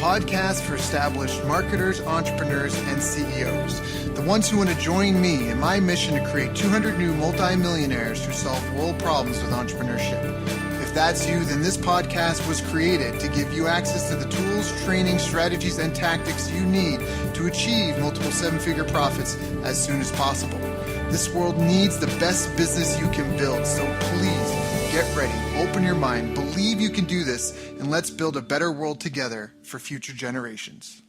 podcast for established marketers, entrepreneurs, and CEOs. The ones who want to join me in my mission to create 200 new multimillionaires who solve world problems with entrepreneurship. If that's you, then this podcast was created to give you access to the tools, training, strategies, and tactics you need to achieve multiple seven-figure profits as soon as possible. This world needs the best business you can build, so please get ready, open your mind, believe you can do this, and let's build a better world together for future generations.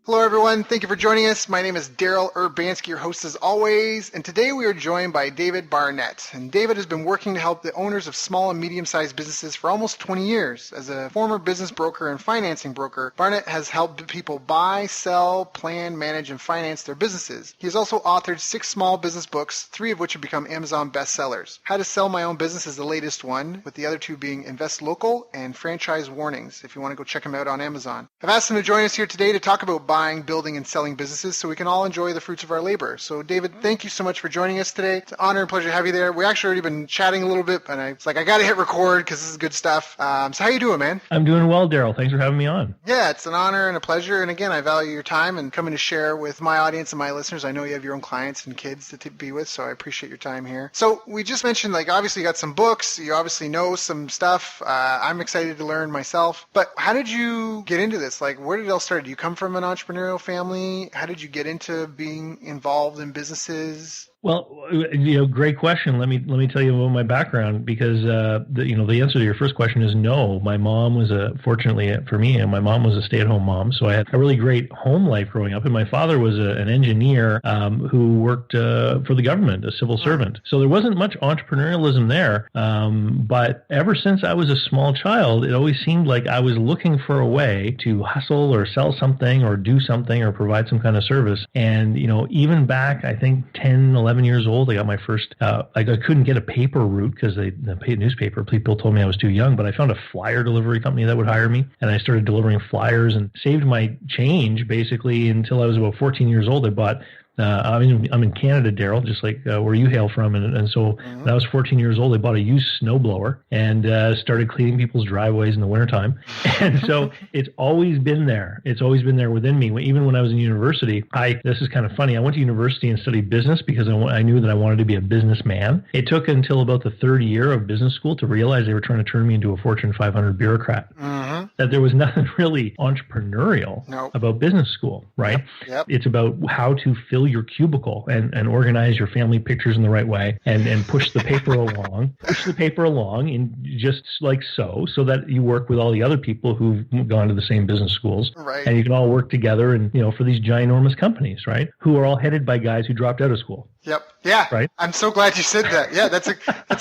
Hello, everyone. Thank you for joining us. My name is Daryl Urbanski, your host as always, and today we are joined by David Barnett. And David has been working to help the owners of small and medium-sized businesses for almost 20 years. As a former business broker and financing broker, Barnett has helped people buy, sell, plan, manage, and finance their businesses. He has also authored 6 small business books, 3 of which have become Amazon bestsellers. How to Sell My Own Business is the latest one, with the other 2 being Invest Local and Franchise Warnings, if you want to go check them out on Amazon. I've asked him to join us here today to talk about buying, building, and selling businesses so we can all enjoy the fruits of our labor. So David, thank you so much for joining us today. It's an honor and pleasure to have you there. We actually already been chatting a little bit, and I got to hit record because this is good stuff. So how you doing, man? I'm doing well, Daryl. Thanks for having me on. Yeah, it's an honor and a pleasure. And again, I value your time and coming to share with my audience and my listeners. I know you have your own clients and kids to be with, so I appreciate your time here. So we just mentioned, obviously you got some books. You obviously know some stuff. I'm excited to learn myself. But how did you get into this? Where did it all start? Do you come from an entrepreneurial family? How did you get into being involved in businesses? Well, great question. Let me tell you about my background because the answer to your first question is no. My mom was fortunately for me, my mom was a stay-at-home mom, so I had a really great home life growing up. And my father was an engineer who worked for the government, a civil servant. So there wasn't much entrepreneurialism there. But ever since I was a small child, it always seemed like I was looking for a way to hustle or sell something or do something or provide some kind of service. And even back, I think 10, 11 years old, I got my first, I couldn't get a paper route because the newspaper people told me I was too young, but I found a flyer delivery company that would hire me, and I started delivering flyers and saved my change basically until I was about 14 years old. I bought I'm in Canada, Daryl, just like where you hail from. And so when I was 14 years old, I bought a used snowblower and started cleaning people's driveways in the wintertime. And so it's always been there. It's always been there within me. Even when I was in university, this is kind of funny. I went to university and studied business because I knew that I wanted to be a businessman. It took until about the third year of business school to realize they were trying to turn me into a Fortune 500 bureaucrat. That there was nothing really entrepreneurial about business school, right? Yep. It's about how to fill your cubicle and organize your family pictures in the right way and push the paper along in just like so that you work with all the other people who've gone to the same business schools. Right. And you can all work together and for these ginormous companies, right? Who are all headed by guys who dropped out of school. Yep. Yeah. Right. I'm so glad you said that. Yeah, that's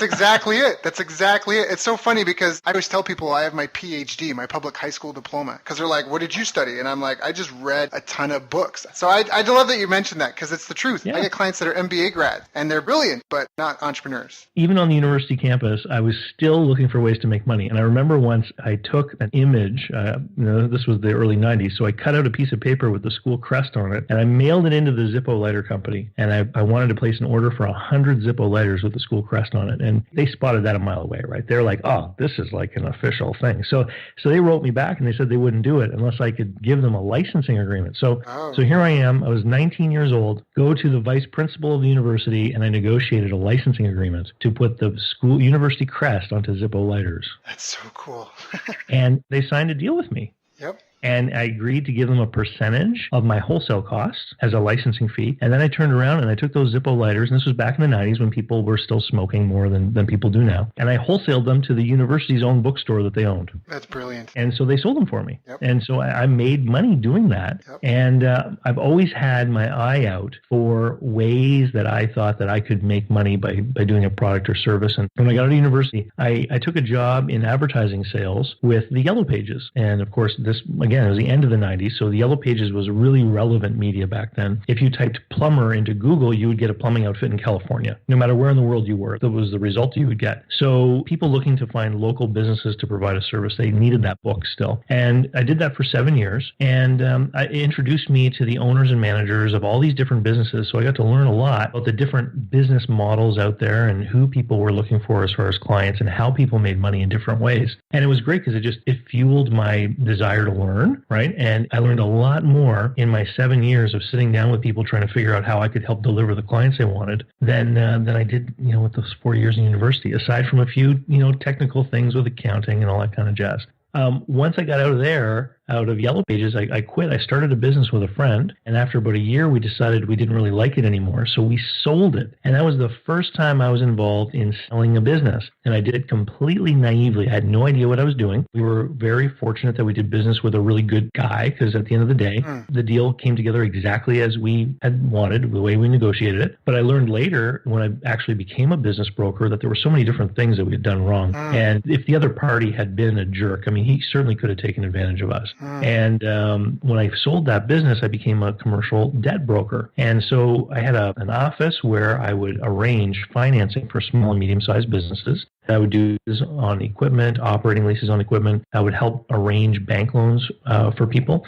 exactly it. That's exactly it. It's so funny because I always tell people I have my PhD, my public high school diploma, because they're like, what did you study? And I'm like, I just read a ton of books. So I love that you mentioned that because it's the truth. Yeah. I get clients that are MBA grad and they're brilliant, but not entrepreneurs. Even on the university campus, I was still looking for ways to make money. And I remember once I took an image, this was the early 90s, so I cut out a piece of paper with the school crest on it and I mailed it into the Zippo lighter company. And I wanted to place an order for 100 Zippo lighters with the school crest on it. And they spotted that a mile away, right? They're like, oh, this is like an official thing. So they wrote me back and they said they wouldn't do it unless I could give them a licensing agreement. So here I am. I was 19 years old, go to the vice principal of the university, and I negotiated a licensing agreement to put the school university crest onto Zippo lighters. That's so cool. And they signed a deal with me. Yep. And I agreed to give them a percentage of my wholesale costs as a licensing fee. And then I turned around and I took those Zippo lighters, and this was back in the 90s when people were still smoking more than people do now. And I wholesaled them to the university's own bookstore that they owned. That's brilliant. And so they sold them for me. Yep. And so I made money doing that. Yep. And I've always had my eye out for ways that I thought that I could make money by doing a product or service. And when I got out of university, I took a job in advertising sales with the Yellow Pages. And of course, this, again, it was the end of the 90s, so the Yellow Pages was really relevant media back then. If you typed plumber into Google, you would get a plumbing outfit in California, no matter where in the world you were. That was the result you would get. So people looking to find local businesses to provide a service, they needed that book still. And I did that for 7 years, and it introduced me to the owners and managers of all these different businesses, so I got to learn a lot about the different business models out there and who people were looking for as far as clients and how people made money in different ways. And it was great because it fueled my desire to learn learn, right? And I learned a lot more in my 7 years of sitting down with people trying to figure out how I could help deliver the clients they wanted than I did, with those 4 years in university, aside from a few, technical things with accounting and all that kind of jazz. Once I got out of there, out of Yellow Pages, I quit. I started a business with a friend, and after about a year, we decided we didn't really like it anymore, so we sold it. And that was the first time I was involved in selling a business, and I did it completely naively. I had no idea what I was doing. We were very fortunate that we did business with a really good guy, because at the end of the day, the deal came together exactly as we had wanted, the way we negotiated it. But I learned later, when I actually became a business broker, that there were so many different things that we had done wrong. And if the other party had been a jerk, he certainly could have taken advantage of us. And when I sold that business, I became a commercial debt broker. And so I had an office where I would arrange financing for small and medium-sized businesses. I would do this on equipment, operating leases on equipment. I would help arrange bank loans for people.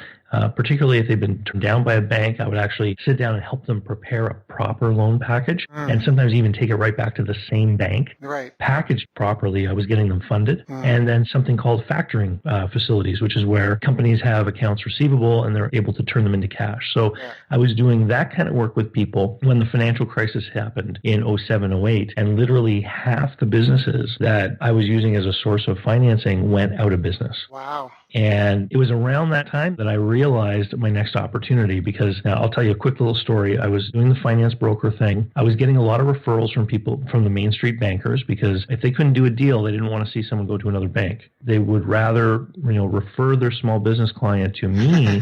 Particularly if they've been turned down by a bank, I would actually sit down and help them prepare a proper loan package, and sometimes even take it right back to the same bank. Right. Packaged properly, I was getting them funded. And then something called factoring facilities, which is where companies have accounts receivable and they're able to turn them into cash. So I was doing that kind of work with people when the financial crisis happened in 07, 08, and literally half the businesses that I was using as a source of financing went out of business. Wow. And it was around that time that I realized my next opportunity, because now I'll tell you a quick little story. I was doing the finance broker thing. I was getting a lot of referrals from people from the Main Street bankers, because if they couldn't do a deal, they didn't want to see someone go to another bank. They would rather, refer their small business client to me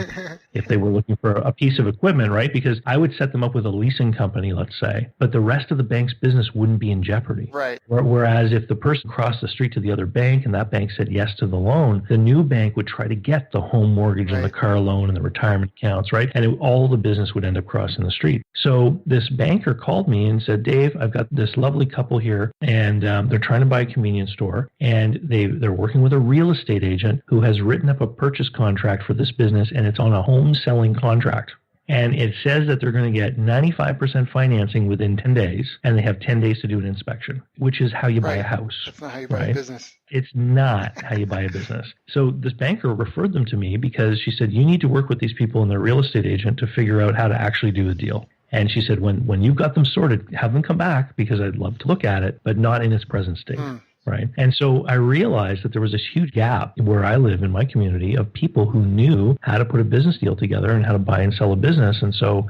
if they were looking for a piece of equipment, right? Because I would set them up with a leasing company, let's say, but the rest of the bank's business wouldn't be in jeopardy. Right. Whereas if the person crossed the street to the other bank and that bank said yes to the loan, the new bank would try to get the home mortgage and the car loan and the retirement accounts, right? And all the business would end up crossing the street. So this banker called me and said, Dave, I've got this lovely couple here, and they're trying to buy a convenience store, and they're working with a real estate agent who has written up a purchase contract for this business, and it's on a home selling contract. And it says that they're going to get 95% financing within 10 days, and they have 10 days to do an inspection, which is how you buy a house. That's not how you buy a business. It's not how you buy a business. So this banker referred them to me because she said, you need to work with these people and their real estate agent to figure out how to actually do a deal. And she said, when you've got them sorted, have them come back, because I'd love to look at it, but not in its present state. Right. And so I realized that there was this huge gap where I live in my community of people who knew how to put a business deal together and how to buy and sell a business. And so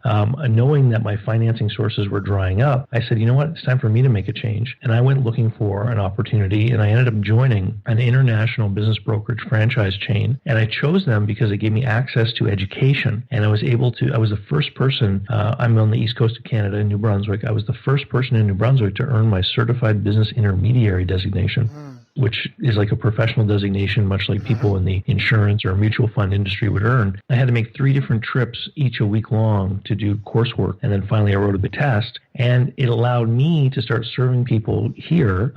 knowing that my financing sources were drying up, I said, you know what, it's time for me to make a change. And I went looking for an opportunity, and I ended up joining an international business brokerage franchise chain. And I chose them because it gave me access to education. And I was the first person, I'm on the East Coast of Canada in New Brunswick. I was the first person in New Brunswick to earn my certified business intermediary designation, which is like a professional designation, much like people in the insurance or mutual fund industry would earn. I had to make 3 different trips, each a week long, to do coursework. And then finally I wrote the test, and it allowed me to start serving people here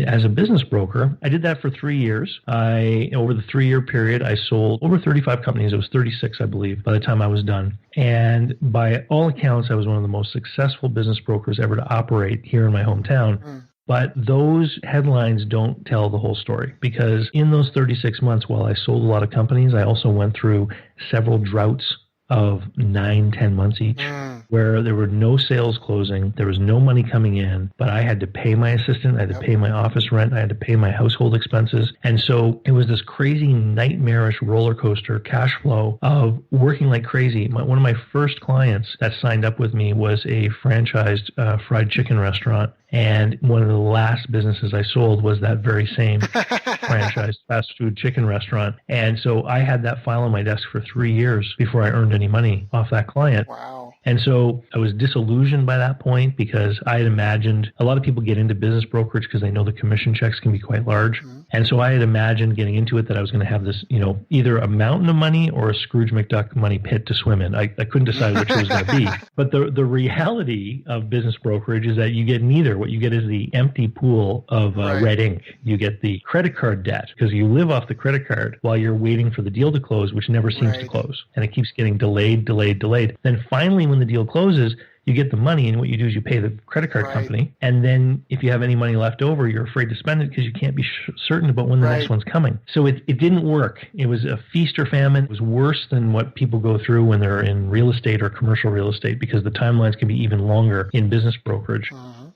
as a business broker. I did that for 3 years. Over the 3-year period, I sold over 35 companies. It was 36, I believe, by the time I was done. And by all accounts, I was one of the most successful business brokers ever to operate here in my hometown. But those headlines don't tell the whole story, because in those 36 months, while I sold a lot of companies, I also went through several droughts of 9-10 months each, where there were no sales closing, there was no money coming in, but I had to pay my assistant, I had to pay my office rent, I had to pay my household expenses. And so it was this crazy nightmarish roller coaster cash flow of working like crazy. One of my first clients that signed up with me was a franchised fried chicken restaurant. And one of the last businesses I sold was that very same franchised fast food chicken restaurant. And so I had that file on my desk for 3 years before I earned any money off that client. Wow. And so I was disillusioned by that point, because I had imagined a lot of people get into business brokerage because they know the commission checks can be quite large. And so I had imagined getting into it that I was going to have this, either a mountain of money or a Scrooge McDuck money pit to swim in. I couldn't decide which it was going to be. But the reality of business brokerage is that you get neither. What you get is the empty pool of red ink. You get the credit card debt, because you live off the credit card while you're waiting for the deal to close, which never seems to close. And it keeps getting delayed. Then finally, when the deal closes, you get the money, and what you do is you pay the credit card company. And then if you have any money left over, you're afraid to spend it because you can't be certain about when the next one's coming. So it didn't work. It was a feast or famine. It was worse than what people go through when they're in real estate or commercial real estate, because the timelines can be even longer in business brokerage.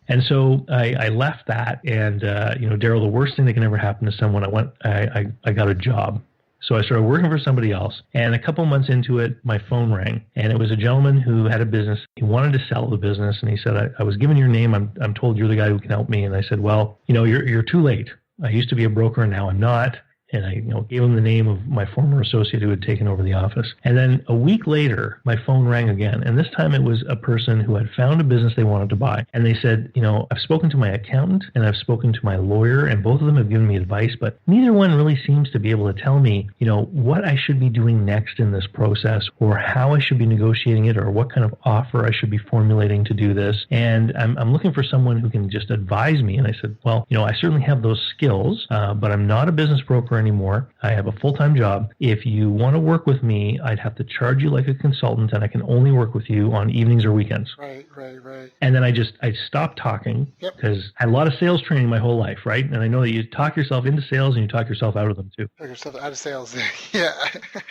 And so I left that, and Daryl, the worst thing that can ever happen to someone, I got a job. So I started working for somebody else, and a couple months into it, my phone rang, and it was a gentleman who had a business. He wanted to sell the business, and he said, I was given your name. I'm told you're the guy who can help me. And I said, well, you're too late. I used to be a broker, and now I'm not. And I gave him the name of my former associate who had taken over the office. And then a week later, my phone rang again. And this time it was a person who had found a business they wanted to buy. And they said, I've spoken to my accountant and I've spoken to my lawyer, and both of them have given me advice, but neither one really seems to be able to tell me, what I should be doing next in this process, or how I should be negotiating it, or what kind of offer I should be formulating to do this. And I'm looking for someone who can just advise me. And I said, well, I certainly have those skills, but I'm not a business broker anymore. I have a full-time job. If you want to work with me, I'd have to charge you like a consultant, and I can only work with you on evenings or weekends. Right. And then I stopped talking, because I had a lot of sales training my whole life, right? And I know that you talk yourself into sales and you talk yourself out of them too. Talk yourself out of sales. Yeah.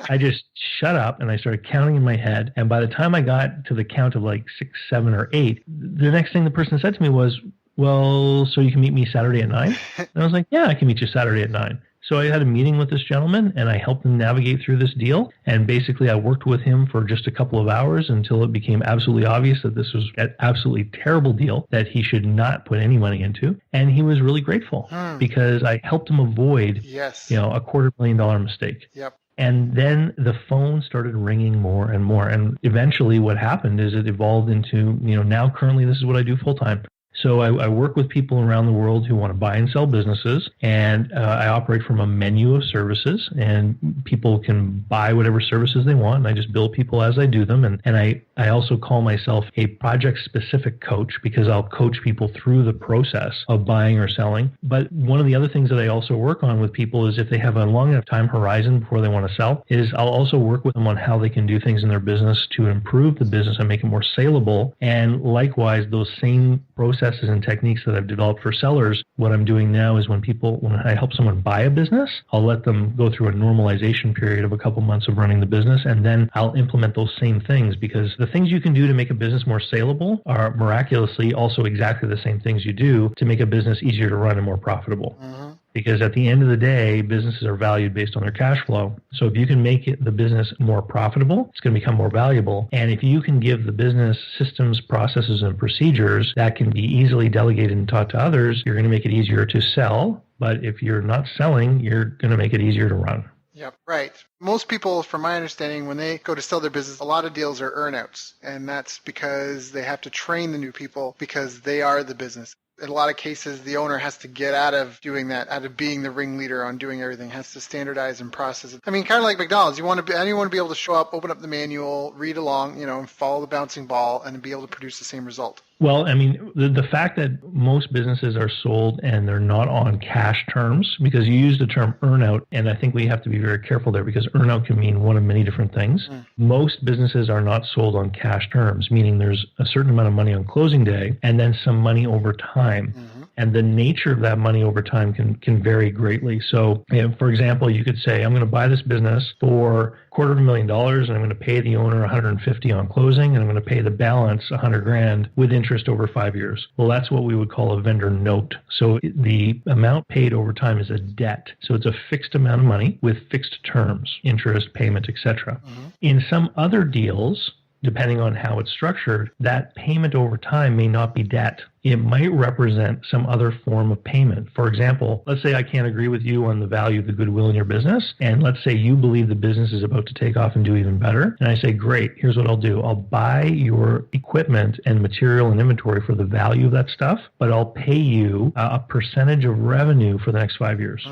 I just shut up and I started counting in my head. And by the time I got to the count of like 6, 7, or 8, the next thing the person said to me was, well, so you can meet me Saturday at 9? And I was like, yeah, I can meet you Saturday at 9. So I had a meeting with this gentleman, and I helped him navigate through this deal. And basically, I worked with him for just a couple of hours until it became absolutely obvious that this was an absolutely terrible deal that he should not put any money into. And he was really grateful because I helped him avoid, a $250,000 mistake. Yep. And then the phone started ringing more and more. And eventually what happened is it evolved into, now currently this is what I do full time. So I work with people around the world who want to buy and sell businesses, and I operate from a menu of services, and people can buy whatever services they want, and I just bill people as I do them. And I also call myself a project-specific coach, because I'll coach people through the process of buying or selling. But one of the other things that I also work on with people is if they have a long enough time horizon before they want to sell, is I'll also work with them on how they can do things in their business to improve the business and make it more saleable. And likewise, those same processes and techniques that I've developed for sellers, what I'm doing now is when I help someone buy a business, I'll let them go through a normalization period of a couple months of running the business, and then I'll implement those same things, because the things you can do to make a business more saleable are miraculously also exactly the same things you do to make a business easier to run and more profitable. Because at the end of the day, businesses are valued based on their cash flow. So if you can make the business more profitable, it's going to become more valuable. And if you can give the business systems, processes, and procedures that can be easily delegated and taught to others, you're going to make it easier to sell. But if you're not selling, you're going to make it easier to run. Yep, right. Most people, from my understanding, when they go to sell their business, a lot of deals are earnouts. And that's because they have to train the new people because they are the business. In a lot of cases, the owner has to get out of doing that, out of being the ringleader on doing everything, has to standardize and process it. I mean, kind of like McDonald's, anyone want to be able to show up, open up the manual, read along, and follow the bouncing ball and be able to produce the same result. Well, I mean, the fact that most businesses are sold and they're not on cash terms, because you use the term earnout, and I think we have to be very careful there, because earnout can mean one of many different things. Most businesses are not sold on cash terms, meaning there's a certain amount of money on closing day and then some money over time. And the nature of that money over time can vary greatly. So, for example, you could say, I'm going to buy this business for $250,000, and I'm going to pay the owner $150,000 on closing, and I'm going to pay the balance $100,000 with interest over 5 years. Well, that's what we would call a vendor note. So the amount paid over time is a debt. So it's a fixed amount of money with fixed terms, interest, payment, etc. In some other deals, depending on how it's structured, that payment over time may not be debt. It might represent some other form of payment. For example, let's say I can't agree with you on the value of the goodwill in your business, and let's say you believe the business is about to take off and do even better. And I say, great, here's what I'll do. I'll buy your equipment and material and inventory for the value of that stuff, but I'll pay you a percentage of revenue for the next 5 years.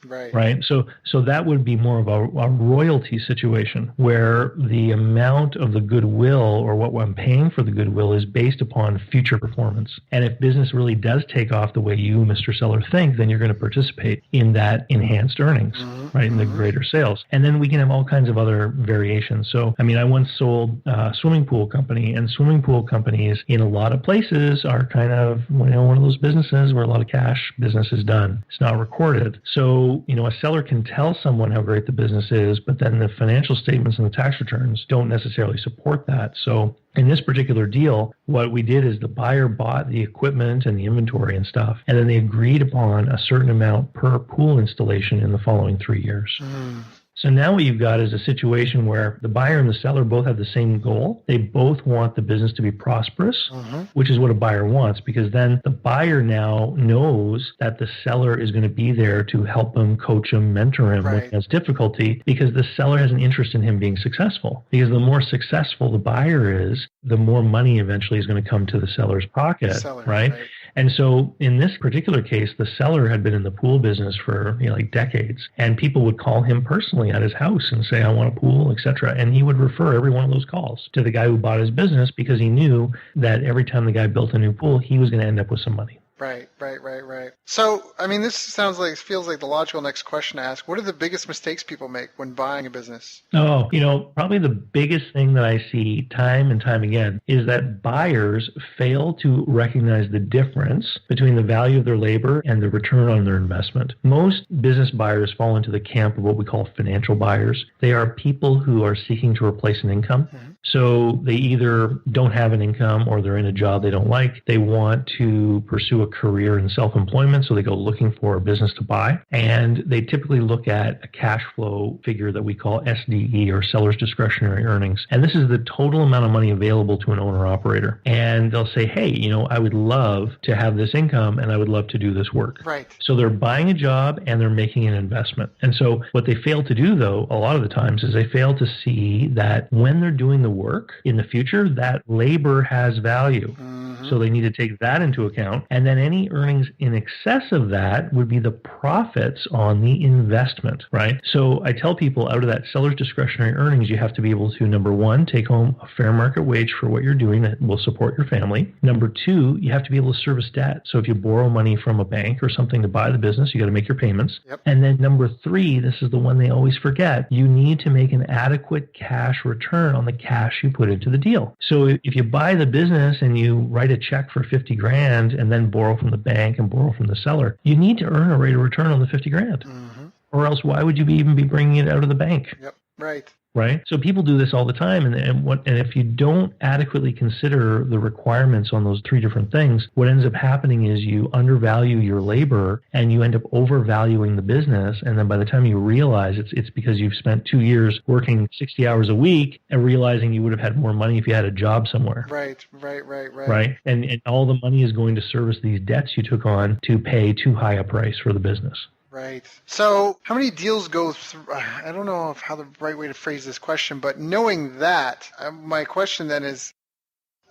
Right. Right. So that would be more of a royalty situation where the amount of the goodwill or what I'm paying for the goodwill is based upon future performance. And if business really does take off the way you, Mr. Seller, think, then you're going to participate in that enhanced earnings, right? In the greater sales. And then we can have all kinds of other variations. So, I mean, I once sold a swimming pool company, and swimming pool companies in a lot of places are kind of, one of those businesses where a lot of cash business is done. It's not recorded. So, a seller can tell someone how great the business is, but then the financial statements and the tax returns don't necessarily support that. So in this particular deal, what we did is the buyer bought the equipment and the inventory and stuff, and then they agreed upon a certain amount per pool installation in the following 3 years. So now what you've got is a situation where the buyer and the seller both have the same goal. They both want the business to be prosperous, which is what a buyer wants, because then the buyer now knows that the seller is going to be there to help him, coach him, mentor him when he has difficulty, because the seller has an interest in him being successful. Because the more successful the buyer is, the more money eventually is going to come to the seller's pocket, right? And so in this particular case, the seller had been in the pool business for like decades, and people would call him personally at his house and say, I want a pool, etc. And he would refer every one of those calls to the guy who bought his business, because he knew that every time the guy built a new pool, he was going to end up with some money. Right. So, I mean, this feels like the logical next question to ask. What are the biggest mistakes people make when buying a business? Oh, probably the biggest thing that I see time and time again is that buyers fail to recognize the difference between the value of their labor and the return on their investment. Most business buyers fall into the camp of what we call financial buyers. They are people who are seeking to replace an income. So they either don't have an income or they're in a job they don't like. They want to pursue a career in self-employment, so they go looking for a business to buy. And they typically look at a cash flow figure that we call SDE, or seller's discretionary earnings. And this is the total amount of money available to an owner-operator. And they'll say, hey, I would love to have this income and I would love to do this work. Right. So they're buying a job and they're making an investment. And so what they fail to do, though, a lot of the times is they fail to see that when they're doing the work in the future, that labor has value. So they need to take that into account. And then any earnings in excess of that would be the profits on the investment, right? So I tell people, out of that seller's discretionary earnings, you have to be able to, number one, take home a fair market wage for what you're doing that will support your family. Number two, you have to be able to service debt. So if you borrow money from a bank or something to buy the business, you got to make your payments. And then number three, this is the one they always forget, you need to make an adequate cash return on the cash you put into the deal. So if you buy the business and you write a check for 50 grand and then borrow from the bank and borrow from the seller, you need to earn a rate of return on the 50 grand. Or else why would you even be bringing it out of the bank? Right. So people do this all the time. And if you don't adequately consider the requirements on those three different things, what ends up happening is you undervalue your labor and you end up overvaluing the business. And then by the time you realize it's because you've spent 2 years working 60 hours a week and realizing you would have had more money if you had a job somewhere. Right. And all the money is going to service these debts you took on to pay too high a price for the business. Right. So how many deals go through? I don't know how the right way to phrase this question, but knowing that, my question then is,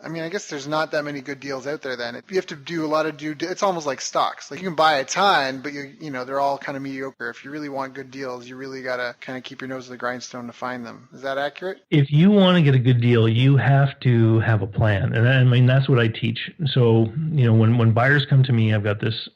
I guess there's not that many good deals out there then. You have to do a lot of it's almost like stocks. Like you can buy a ton, but they're all kind of mediocre. If you really want good deals, you really got to kind of keep your nose to the grindstone to find them. Is that accurate? If you want to get a good deal, you have to have a plan. And that's what I teach. So, when buyers come to me, I've got this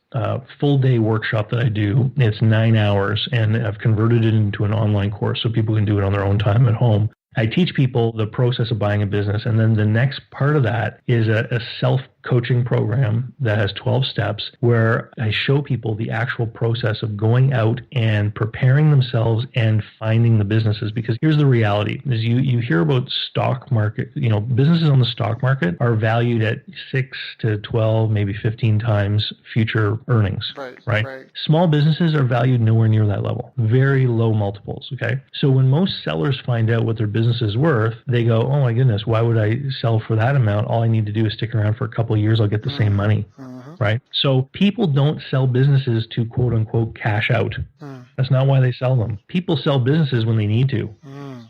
full day workshop that I do. It's 9 hours, and I've converted it into an online course so people can do it on their own time at home. I teach people the process of buying a business, and then the next part of that is a self-coaching program that has 12 steps where I show people the actual process of going out and preparing themselves and finding the businesses. Because here's the reality, is you hear about stock market, businesses on the stock market are valued at 6 to 12, maybe 15 times future earnings, right? Small businesses are valued nowhere near that level, very low multiples, okay? So when most sellers find out what their business is worth, they go, oh my goodness, why would I sell for that amount? All I need to do is stick around for a couple of years, I'll get the same money, right? So people don't sell businesses to quote unquote cash out. That's not why they sell them. People sell businesses when they need to.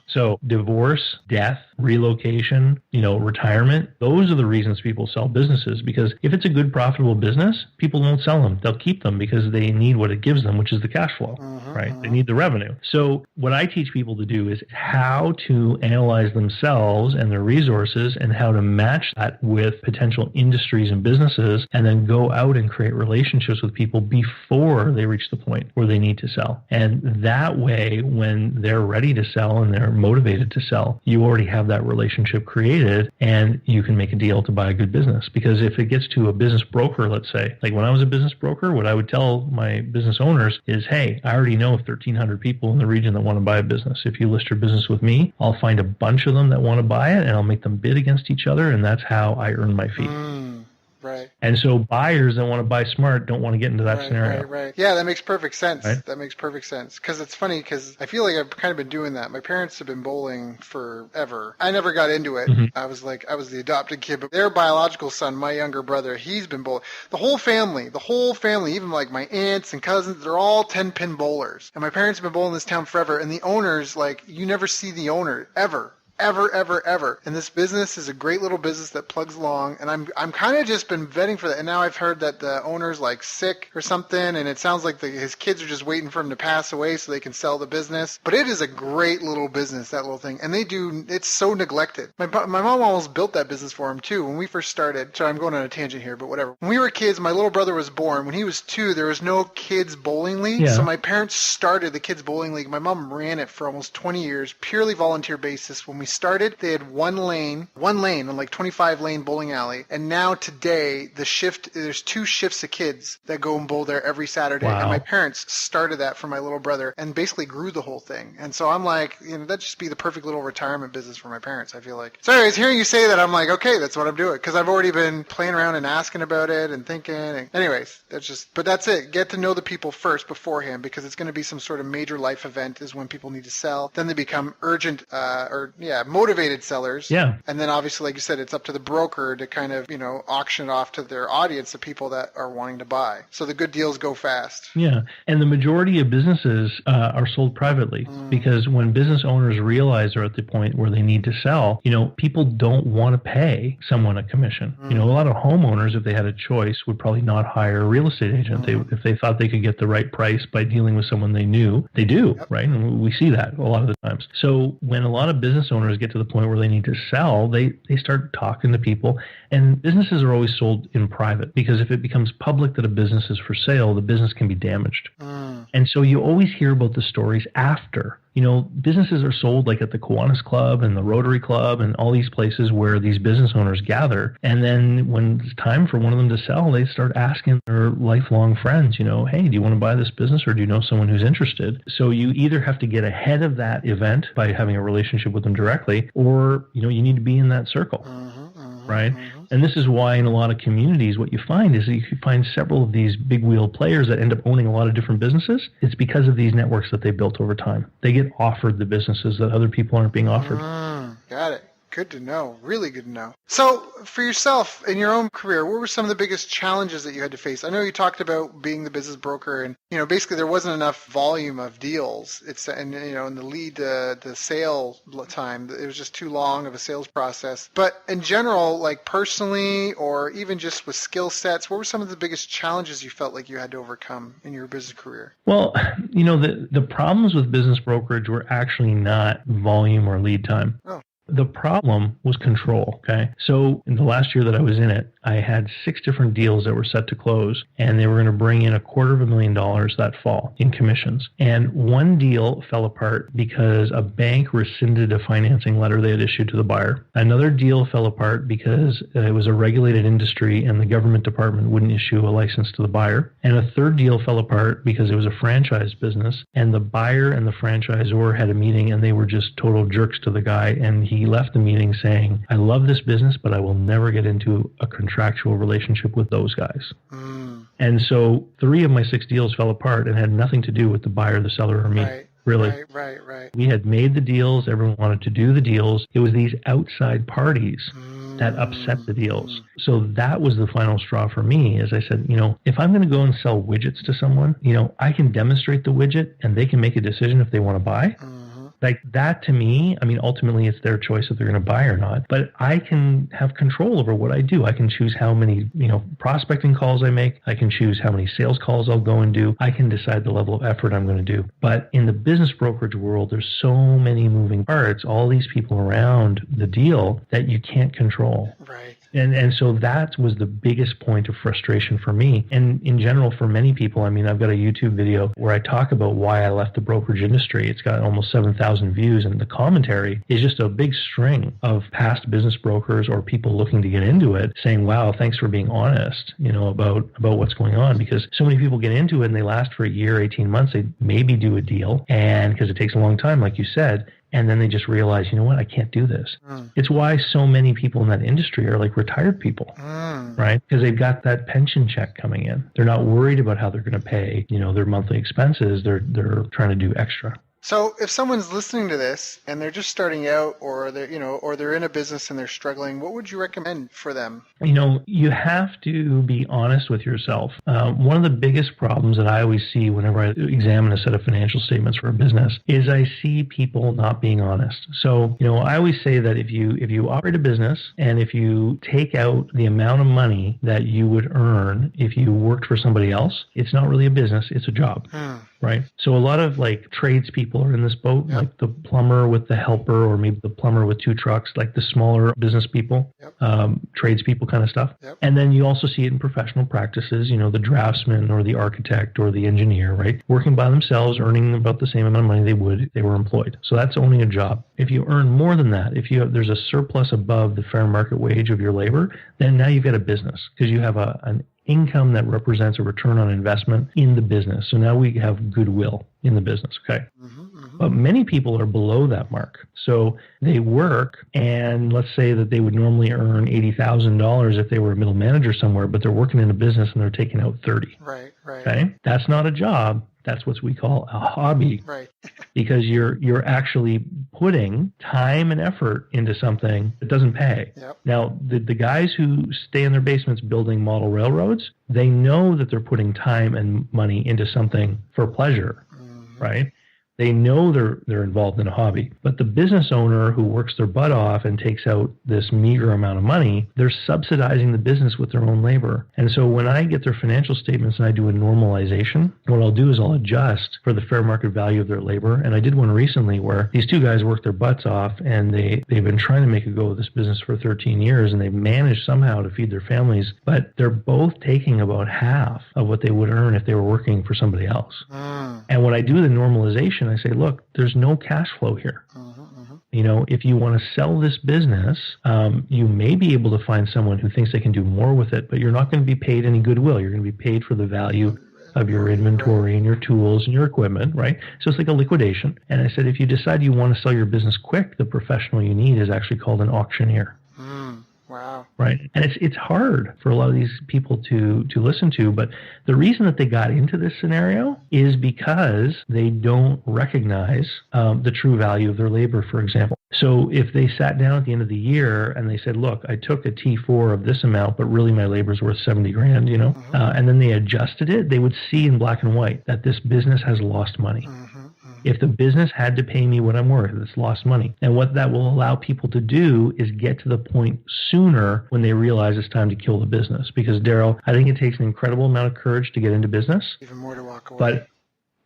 So divorce, death, relocation, retirement. Those are the reasons people sell businesses, because if it's a good, profitable business, people won't sell them. They'll keep them because they need what it gives them, which is the cash flow, right? They need the revenue. So what I teach people to do is how to analyze themselves and their resources and how to match that with potential industries and businesses, and then go out and create relationships with people before they reach the point where they need to sell. And that way, when they're ready to sell and they're motivated to sell, you already have that relationship created and you can make a deal to buy a good business. Because if it gets to a business broker, let's say, like when I was a business broker, what I would tell my business owners is, hey, I already know 1,300 people in the region that want to buy a business. If you list your business with me, I'll find a bunch of them that want to buy it and I'll make them bid against each other. And that's how I earn my fee. Right. And so buyers that want to buy smart don't want to get into that scenario. Right. Yeah, that makes perfect sense. Right? That makes perfect sense. Because it's funny, because I feel like I've kind of been doing that. My parents have been bowling forever. I never got into it. I was the adopted kid, but their biological son, my younger brother, he's been bowling. The whole family, even like my aunts and cousins, they're all 10-pin bowlers. And my parents have been bowling this town forever. And the owners, like, you never see the owner ever. Ever. And this business is a great little business that plugs along. And I'm kind of just been vetting for that. And now I've heard that the owner's like sick or something. And it sounds like his kids are just waiting for him to pass away so they can sell the business. But it is a great little business, that little thing. And it's so neglected. My mom almost built that business for him too. When we first started, sorry, I'm going on a tangent here, but whatever. When we were kids, my little brother was born. When he was 2, there was no kids bowling league. Yeah. So my parents started the kids bowling league. My mom ran it for almost 20 years, purely volunteer basis. When we started, they had one lane on like 25 lane bowling alley. And now today, there's 2 shifts of kids that go and bowl there every Saturday. Wow. And my parents started that for my little brother and basically grew the whole thing. And so I'm like, that'd just be the perfect little retirement business for my parents, I feel like. So anyways, hearing you say that, I'm like, okay, that's what I'm doing. Because I've already been playing around and asking about it and thinking. And anyways, but that's it. Get to know the people first beforehand, because it's going to be some sort of major life event is when people need to sell. Then they become urgent motivated sellers. Yeah. And then obviously, like you said, it's up to the broker to kind of, auction it off to their audience, the people that are wanting to buy. So the good deals go fast. Yeah. And the majority of businesses are sold privately because when business owners realize they're at the point where they need to sell, people don't want to pay someone a commission. A lot of homeowners, if they had a choice, would probably not hire a real estate agent. If they thought they could get the right price by dealing with someone they knew, they do, right? And we see that a lot of the times. So when a lot of business owners get to the point where they need to sell, they start talking to people. And businesses are always sold in private, because if it becomes public that a business is for sale, the business can be damaged. And so you always hear about the stories after. Businesses are sold like at the Kiwanis Club and the Rotary Club and all these places where these business owners gather. And then when it's time for one of them to sell, they start asking their lifelong friends, hey, do you want to buy this business, or do you know someone who's interested? So you either have to get ahead of that event by having a relationship with them directly, or, you need to be in that circle. Right? And this is why in a lot of communities, what you find is that you find several of these big wheel players that end up owning a lot of different businesses. It's because of these networks that they built over time. They get offered the businesses that other people aren't being offered. Got it. Good to know. Really good to know. So for yourself in your own career, what were some of the biggest challenges that you had to face? I know you talked about being the business broker and, basically there wasn't enough volume of deals. In the lead to the sale time, it was just too long of a sales process. But in general, like personally or even just with skill sets, what were some of the biggest challenges you felt like you had to overcome in your business career? Well, the problems with business brokerage were actually not volume or lead time. Oh. The problem was control, okay? So in the last year that I was in it, I had 6 different deals that were set to close, and they were going to bring in $250,000 that fall in commissions. And one deal fell apart because a bank rescinded a financing letter they had issued to the buyer. Another deal fell apart because it was a regulated industry and the government department wouldn't issue a license to the buyer. And a third deal fell apart because it was a franchise business, and the buyer and the franchisor had a meeting, and they were just total jerks to the guy, and he left the meeting saying, I love this business, but I will never get into a contractual relationship with those guys. And so 3 of my 6 deals fell apart and had nothing to do with the buyer, the seller, or me. Really. Right. We had made the deals. Everyone wanted to do the deals. It was these outside parties that upset the deals. So that was the final straw for me, as I said, if I'm going to go and sell widgets to someone, I can demonstrate the widget and they can make a decision if they want to buy. Like that to me, I mean, ultimately it's their choice if they're going to buy or not, but I can have control over what I do. I can choose how many, prospecting calls I make. I can choose how many sales calls I'll go and do. I can decide the level of effort I'm going to do. But in the business brokerage world, there's so many moving parts, all these people around the deal that you can't control. Right. And so that was the biggest point of frustration for me. And in general, for many people, I mean, I've got a YouTube video where I talk about why I left the brokerage industry. It's got almost 7,000 views, and the commentary is just a big string of past business brokers or people looking to get into it saying, wow, thanks for being honest, about what's going on. Because so many people get into it and they last for a year, 18 months, they maybe do a deal. And because it takes a long time, like you said, and then they just realize, you know what, I can't do this. It's why so many people in that industry are like retired people, right? Because they've got that pension check coming in. They're not worried about how they're going to pay, their monthly expenses. They're trying to do extra. So if someone's listening to this and they're just starting out, or they're in a business and they're struggling, what would you recommend for them? You have to be honest with yourself. One of the biggest problems that I always see whenever I examine a set of financial statements for a business is I see people not being honest. So, I always say that if you operate a business and if you take out the amount of money that you would earn if you worked for somebody else, it's not really a business, it's a job. Right. So a lot of like tradespeople are in this boat, like the plumber with the helper, or maybe the plumber with 2 trucks, like the smaller business people, tradespeople kind of stuff. And then you also see it in professional practices, the draftsman or the architect or the engineer, right? Working by themselves, earning about the same amount of money they would if they were employed. So that's owning a job. If you earn more than that, there's a surplus above the fair market wage of your labor, then now you've got a business because you have an income that represents a return on investment in the business. So now we have goodwill in the business, okay? But many people are below that mark. So they work, and let's say that they would normally earn $80,000 if they were a middle manager somewhere, but they're working in a business and they're taking out 30. Right. Okay? That's not a job. That's what we call a hobby. Right. Because you're actually putting time and effort into something that doesn't pay. Now, the guys who stay in their basements building model railroads, they know that they're putting time and money into something for pleasure, right? They know they're involved in a hobby. But the business owner who works their butt off and takes out this meager amount of money, they're subsidizing the business with their own labor. And so when I get their financial statements and I do a normalization, what I'll do is I'll adjust for the fair market value of their labor. And I did one recently where these 2 guys worked their butts off, and they've been trying to make a go of this business for 13 years, and they've managed somehow to feed their families. But they're both taking about half of what they would earn if they were working for somebody else. And when I do the normalization, I say, look, there's no cash flow here. If you want to sell this business, you may be able to find someone who thinks they can do more with it, but you're not going to be paid any goodwill. You're going to be paid for the value of your inventory and your tools and your equipment, right? So it's like a liquidation. And I said, if you decide you want to sell your business quick, the professional you need is actually called an auctioneer. Wow. Right. And it's hard for a lot of these people to listen to, but the reason that they got into this scenario is because they don't recognize the true value of their labor, for example. So if they sat down at the end of the year and they said, look, I took a T4 of this amount, but really my labor's worth 70 grand, and then they adjusted it, they would see in black and white that this business has lost money. If the business had to pay me what I'm worth, it's lost money. And what that will allow people to do is get to the point sooner when they realize it's time to kill the business. Because, Daryl, I think it takes an incredible amount of courage to get into business. Even more to walk away. But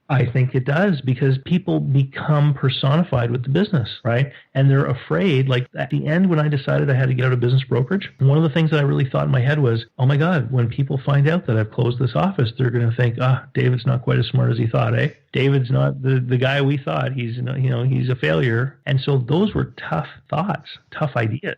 I think it does, because people become personified with the business, right? And they're afraid. Like at the end, when I decided I had to get out of business brokerage, one of the things that I really thought in my head was, oh my God, when people find out that I've closed this office, they're going to think, David's not quite as smart as he thought, eh? David's not the guy we thought. He's, he's a failure. And so those were tough thoughts, tough ideas.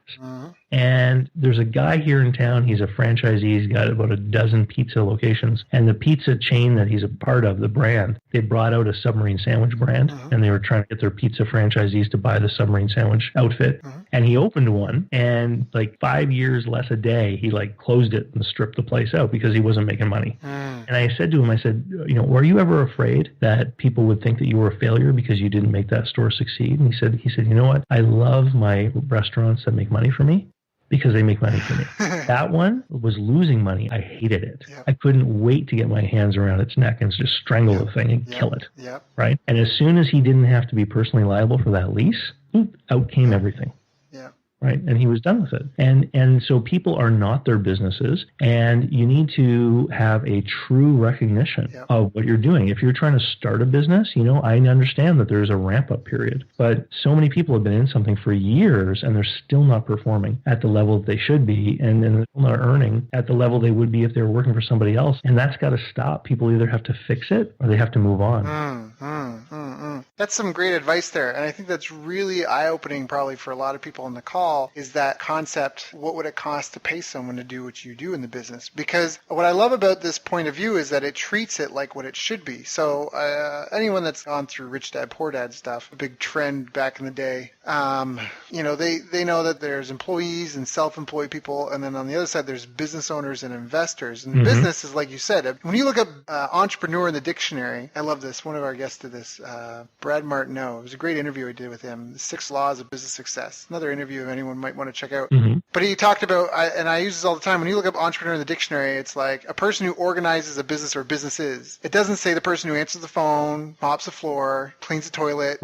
And there's a guy here in town. He's a franchisee. He's got about a dozen pizza locations. And the pizza chain that he's a part of, the brand, they brought out a submarine sandwich brand. And they were trying to get their pizza franchisees to buy the submarine sandwich outfit. And he opened one. And like 5 years less a day, he like closed it and stripped the place out because he wasn't making money. And I said to him, were you ever afraid that people would think that you were a failure because you didn't make that store succeed? And he said, you know what? I love my restaurants that make money for me. because they make money for me. That one was losing money. I hated it. Yep. I couldn't wait to get my hands around its neck and just strangle the thing and kill it. Right? And as soon as he didn't have to be personally liable for that lease, out came everything. Right. And he was done with it. And so people are not their businesses, and you need to have a true recognition of what you're doing. If you're trying to start a business, I understand that there's a ramp up period, but so many people have been in something for years and they're still not performing at the level that they should be, and they're still not earning at the level they would be if they were working for somebody else. And that's got to stop. People either have to fix it or they have to move on. That's some great advice there. And I think that's really eye-opening probably for a lot of people on the call, is that concept, what would it cost to pay someone to do what you do in the business? Because what I love about this point of view is that it treats it like what it should be. So anyone that's gone through Rich Dad, Poor Dad stuff, a big trend back in the day, they know that there's employees and self-employed people, and then on the other side there's business owners and investors. And business is, like you said, when you look up entrepreneur in the dictionary, I love this. One of our guests did this, Brad Martineau. It was a great interview I did with him, The 6 Laws of Business Success. Another interview if anyone might want to check out. But he talked about, and I use this all the time, when you look up entrepreneur in the dictionary, it's like a person who organizes a business or businesses. It doesn't say the person who answers the phone, mops the floor, cleans the toilet,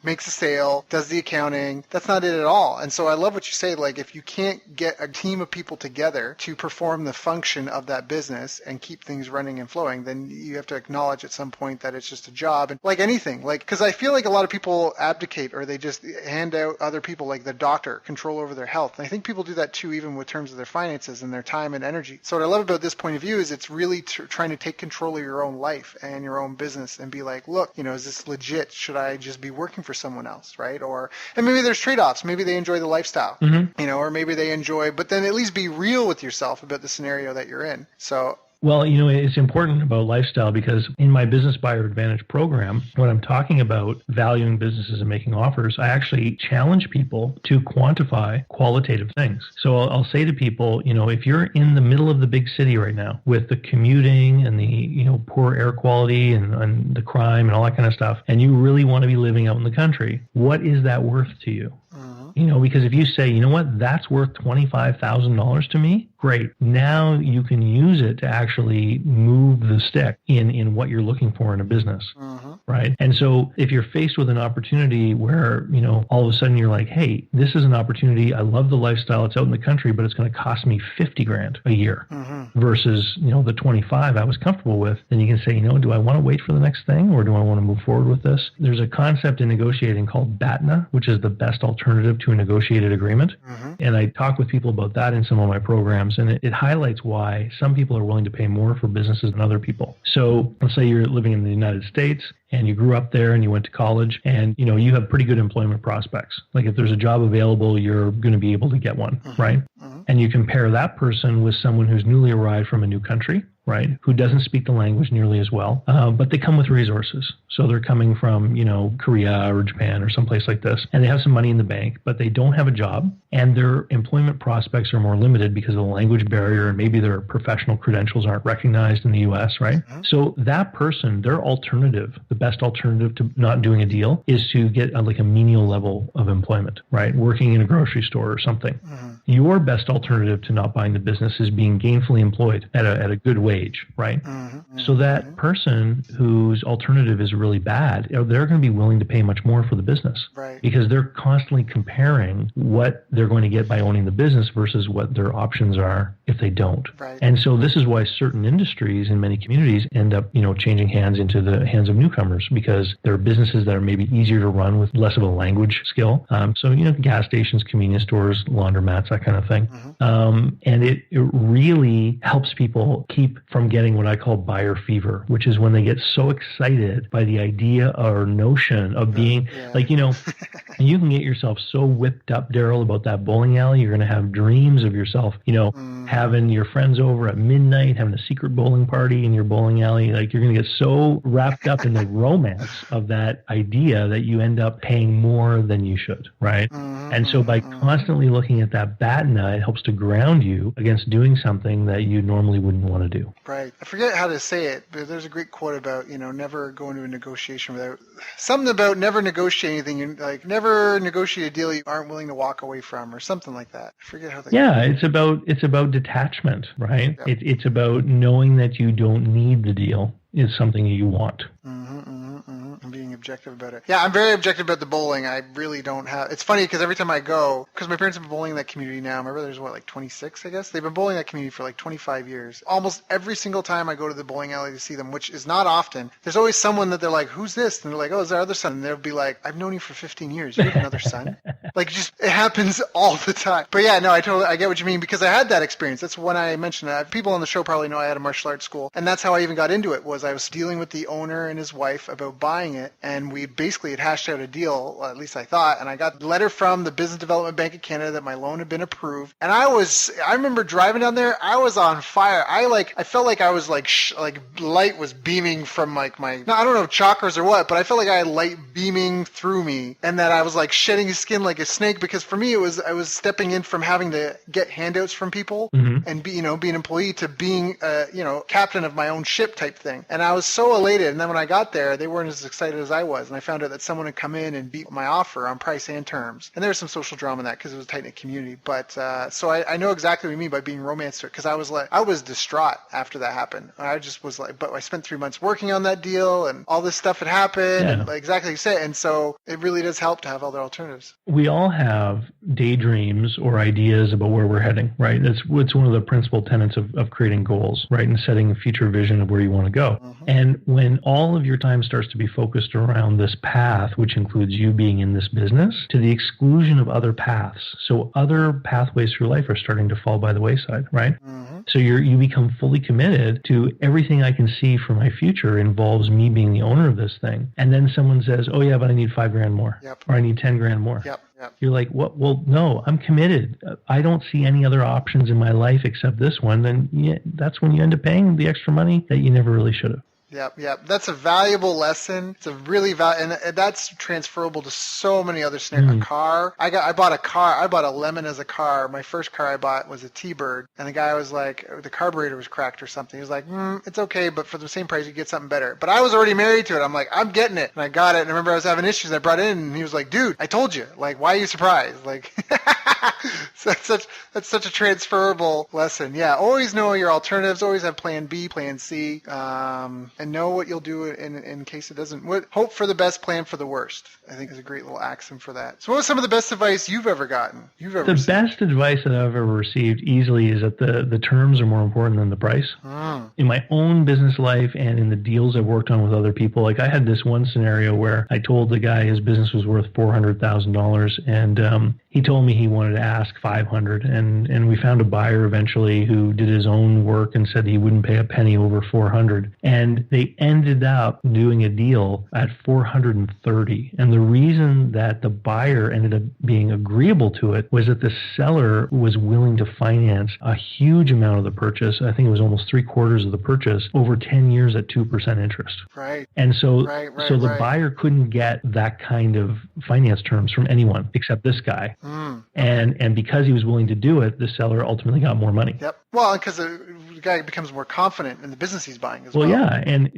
makes a sale, does the accounting. That's not it at all. And so I love what you say, like if you can't get a team of people together to perform the function of that business and keep things running and flowing, then you have to acknowledge at some point that it's just a job. And like anything, because I feel like a lot of people abdicate, or they just hand out other people, like the doctor, control over their health. And I think people do that too, even with terms of their finances and their time and energy. So what I love about this point of view is it's really trying to take control of your own life and your own business and be like, look, is this legit? Should I just be working for someone else, right? And maybe there's trade-offs. Maybe they enjoy the lifestyle, or maybe they enjoy, but then at least be real with yourself about the scenario that you're in. So well, it's important about lifestyle, because in my Business Buyer Advantage program, when I'm talking about valuing businesses and making offers, I actually challenge people to quantify qualitative things. So I'll say to people, if you're in the middle of the big city right now with the commuting and the, poor air quality and the crime and all that kind of stuff, and you really want to be living out in the country, what is that worth to you? Because if you say, that's worth $25,000 to me, great. Now you can use it to actually move the stick in what you're looking for in a business, right? And so if you're faced with an opportunity where, all of a sudden you're like, hey, this is an opportunity. I love the lifestyle. It's out in the country, but it's going to cost me $50,000 a year versus, the 25 I was comfortable with. Then you can say, do I want to wait for the next thing, or do I want to move forward with this? There's a concept in negotiating called BATNA, which is the best alternative to a negotiated agreement. And I talk with people about that in some of my programs, and it highlights why some people are willing to pay more for businesses than other people. So let's say you're living in the United States and you grew up there and you went to college, and you have pretty good employment prospects. Like if there's a job available, you're going to be able to get one, right? And you compare that person with someone who's newly arrived from a new country, right, who doesn't speak the language nearly as well, but they come with resources. So they're coming from, Korea or Japan or someplace like this, and they have some money in the bank, but they don't have a job, and their employment prospects are more limited because of the language barrier, and maybe their professional credentials aren't recognized in the U.S., right? So that person, their alternative, the best alternative to not doing a deal, is to get a menial level of employment, right, working in a grocery store or something. Your best alternative to not buying the business is being gainfully employed at a good wage, right? So that person whose alternative is really bad, they're going to be willing to pay much more for the business, right? Because they're constantly comparing what they're going to get by owning the business versus what their options are if they don't. Right. And so this is why certain industries in many communities end up, changing hands into the hands of newcomers, because there are businesses that are maybe easier to run with less of a language skill. So, gas stations, convenience stores, laundromats, that kind of thing. And it really helps people keep from getting what I call buyer fever, which is when they get so excited by the idea or notion of being you can get yourself so whipped up, Daryl, about that bowling alley. You're going to have dreams of yourself, having your friends over at midnight, having a secret bowling party in your bowling alley. Like, you're going to get so wrapped up in the romance of that idea that you end up paying more than you should, right? And so by constantly looking at that BATNA, it helps to ground you against doing something that you normally wouldn't want to do. Right. I forget how to say it, but there's a great quote about, never go into a negotiation without something about never negotiate anything, like never negotiate a deal you aren't willing to walk away from or something like that. I forget how they. Yeah, it's about detachment, right? Yep. It's about knowing that you don't need the deal is something you want. And being objective about it. Yeah, I'm very objective about the bowling. I really don't have. It's funny because every time I go, because my parents have been bowling in that community now. My brother's like 26, I guess. They've been bowling that community for like 25 years. Almost every single time I go to the bowling alley to see them, which is not often, there's always someone that they're like, "Who's this?" And they're like, "Oh, it's our other son." And they'll be like, "I've known you for 15 years. You have another son?" Like, just it happens all the time. But yeah, no, I get what you mean because I had that experience. That's when I mentioned it. People on the show probably know I had a martial arts school, and that's how I even got into it. Was I was dealing with the owner and his wife about buying it, and we basically had hashed out a deal, at least I thought, and I got a letter from the Business Development Bank of Canada that my loan had been approved. And I remember driving down there, I was on fire. I felt like I was like light was beaming from like I don't know chakras or what, but I felt like I had light beaming through me, and that I was like shedding skin like a snake, because for me I was stepping in from having to get handouts from people and be an employee to being captain of my own ship type thing. And I was so elated. And then when I got there, they weren't as excited as I was, and I found out that someone had come in and beat my offer on price and terms. And there was some social drama in that because it was a tight-knit community. But so I know exactly what you mean by being romanced to it, because I was distraught after that happened. I just was like, but I spent 3 months working on that deal, and all this stuff had happened, and like exactly like you said. And so it really does help to have other alternatives. We all have daydreams or ideas about where we're heading, right? It's one of the principal tenets of creating goals, right? And setting a future vision of where you want to go. And when all of your time starts to be focused around this path, which includes you being in this business, to the exclusion of other paths. So other pathways through life are starting to fall by the wayside, right? So you become fully committed to everything I can see for my future involves me being the owner of this thing. And then someone says, "Oh yeah, but I need $5,000 more, or I need $10,000 more." Yep. You're like, "What? Well, no, I'm committed. I don't see any other options in my life except this one." Then that's when you end up paying the extra money that you never really should have. Yep. That's a valuable lesson. It's a really and that's transferable to so many other scenarios. A car. I bought a car. I bought a Lemon as a car. My first car I bought was a T-Bird, and the guy was like, the carburetor was cracked or something. He was like, "It's okay, but for the same price you get something better." But I was already married to it. I'm like, "I'm getting it," and I got it. And I remember I was having issues. I brought it in, and he was like, "Dude, I told you. Like, why are you surprised?" Like, so that's such a transferable lesson. Yeah, always know your alternatives. Always have Plan B, Plan C. And know what you'll do in case it doesn't. Hope for the best, plan for the worst, I think is a great little axiom for that. So what was some of the best advice you've ever gotten? The best advice that I've ever received easily is that the terms are more important than the price. In my own business life and in the deals I've worked on with other people, like I had this one scenario where I told the guy his business was worth $400,000, and he told me he wanted to ask $500,000, and we found a buyer eventually who did his own work and said he wouldn't pay a penny over $400,000, and they ended up doing a deal at $430,000. And the reason that the buyer ended up being agreeable to it was that the seller was willing to finance a huge amount of the purchase. I think it was almost 3/4 of the purchase over 10 years at 2% interest. Right. And so the buyer couldn't get that kind of finance terms from anyone except this guy. And because he was willing to do it, the seller ultimately got more money. Yep. Well, because the guy becomes more confident in the business he's buying as well. Well, yeah. And,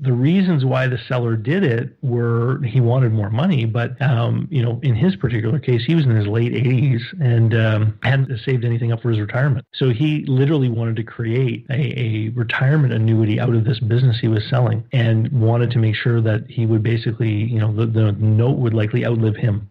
the reasons why the seller did it were he wanted more money. But, in his particular case, he was in his late 80s and hadn't saved anything up for his retirement. So he literally wanted to create a retirement annuity out of this business he was selling, and wanted to make sure that he would basically, the note would likely outlive him.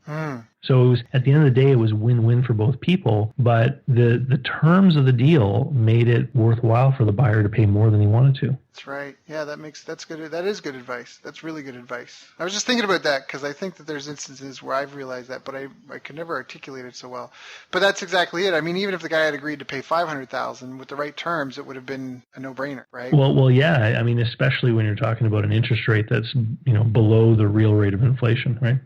So it was, at the end of the day, it was win-win for both people, but the terms of the deal made it worthwhile for the buyer to pay more than he wanted to. That's right. Yeah, that's good. That is good advice. That's really good advice. I was just thinking about that because I think that there's instances where I've realized that, but I could never articulate it so well. But that's exactly it. I mean, even if the guy had agreed to pay $500,000 with the right terms, it would have been a no-brainer, right? Well, yeah. I mean, especially when you're talking about an interest rate that's below the real rate of inflation, right?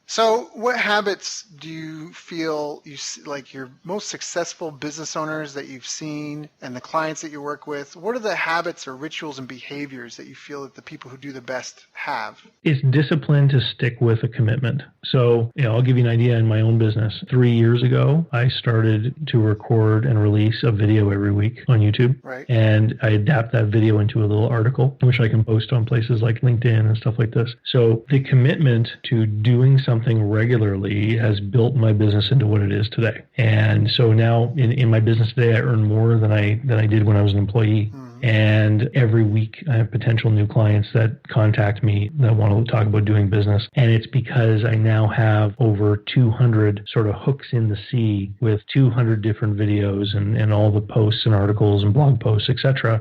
So what habits do you feel like your most successful business owners that you've seen and the clients that you work with, what are the habits or rituals and behaviors that you feel that the people who do the best have? It's discipline to stick with a commitment. So, I'll give you an idea in my own business. 3 years ago, I started to record and release a video every week on YouTube. Right. And I adapt that video into a little article, which I can post on places like LinkedIn and stuff like this. So the commitment to doing something regularly has built my business into what it is today. And so now in my business today, I earn more than I did when I was an employee. And every week I have potential new clients that contact me that want to talk about doing business. And it's because I now have over 200 sort of hooks in the sea with 200 different videos and all the posts and articles and blog posts, etc.